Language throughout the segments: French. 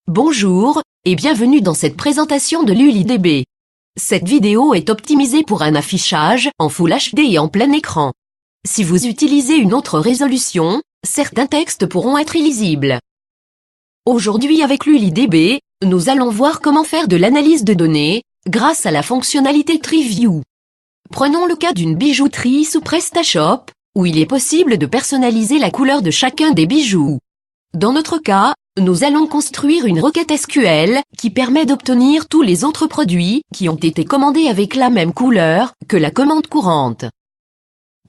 Bonjour, et bienvenue dans cette présentation de LuliDB. Cette vidéo est optimisée pour un affichage en Full HD et en plein écran. Si vous utilisez une autre résolution, certains textes pourront être illisibles. Aujourd'hui avec LuliDB, nous allons voir comment faire de l'analyse de données, grâce à la fonctionnalité TreeView. Prenons le cas d'une bijouterie sous PrestaShop, où il est possible de personnaliser la couleur de chacun des bijoux. Dans notre cas, nous allons construire une requête SQL qui permet d'obtenir tous les autres produits qui ont été commandés avec la même couleur que la commande courante.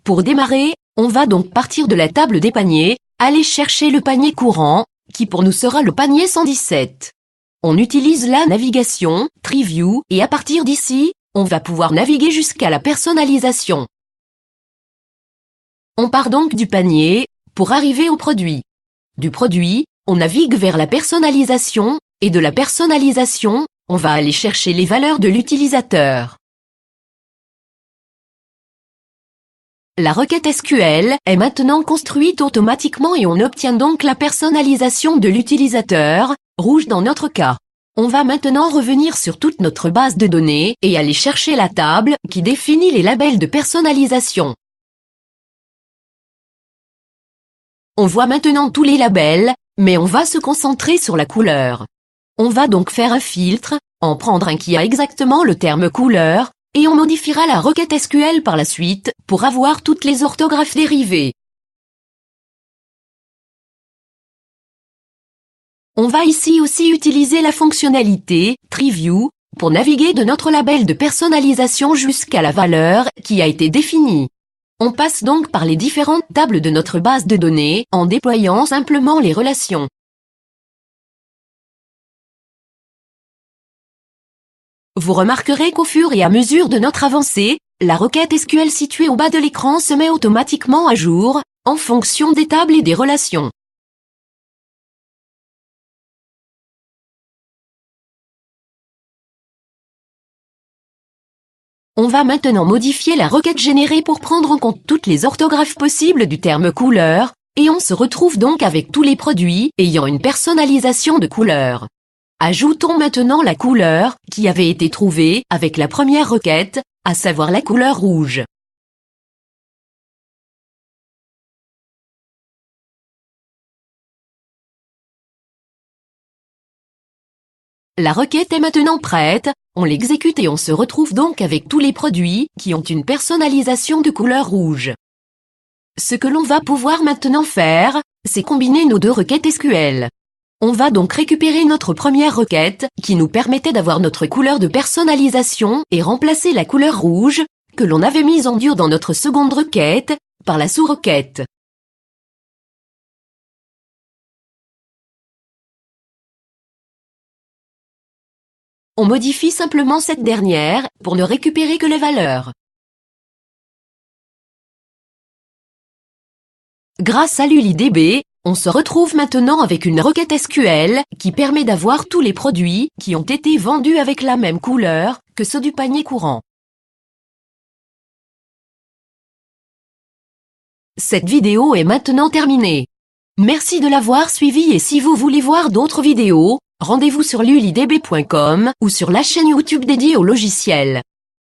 Pour démarrer, on va donc partir de la table des paniers, aller chercher le panier courant, qui pour nous sera le panier 117. On utilise la navigation, TreeView, et à partir d'ici, on va pouvoir naviguer jusqu'à la personnalisation. On part donc du panier, pour arriver au produit. Du produit, on navigue vers la personnalisation, et de la personnalisation, on va aller chercher les valeurs de l'utilisateur. La requête SQL est maintenant construite automatiquement et on obtient donc la personnalisation de l'utilisateur, rouge dans notre cas. On va maintenant revenir sur toute notre base de données et aller chercher la table qui définit les labels de personnalisation. On voit maintenant tous les labels, mais on va se concentrer sur la couleur. On va donc faire un filtre, en prendre un qui a exactement le terme couleur, et on modifiera la requête SQL par la suite pour avoir toutes les orthographes dérivées. On va ici aussi utiliser la fonctionnalité TreeView pour naviguer de notre label de personnalisation jusqu'à la valeur qui a été définie. On passe donc par les différentes tables de notre base de données en déployant simplement les relations. Vous remarquerez qu'au fur et à mesure de notre avancée, la requête SQL située au bas de l'écran se met automatiquement à jour, en fonction des tables et des relations. On va maintenant modifier la requête générée pour prendre en compte toutes les orthographes possibles du terme couleur, et on se retrouve donc avec tous les produits ayant une personnalisation de couleur. Ajoutons maintenant la couleur qui avait été trouvée avec la première requête, à savoir la couleur rouge. La requête est maintenant prête, on l'exécute et on se retrouve donc avec tous les produits qui ont une personnalisation de couleur rouge. Ce que l'on va pouvoir maintenant faire, c'est combiner nos deux requêtes SQL. On va donc récupérer notre première requête qui nous permettait d'avoir notre couleur de personnalisation et remplacer la couleur rouge, que l'on avait mise en dur dans notre seconde requête, par la sous-requête. On modifie simplement cette dernière pour ne récupérer que les valeurs. Grâce à LuliDB, on se retrouve maintenant avec une requête SQL qui permet d'avoir tous les produits qui ont été vendus avec la même couleur que ceux du panier courant. Cette vidéo est maintenant terminée. Merci de l'avoir suivie et si vous voulez voir d'autres vidéos, rendez-vous sur lulidb.com ou sur la chaîne YouTube dédiée au logiciel.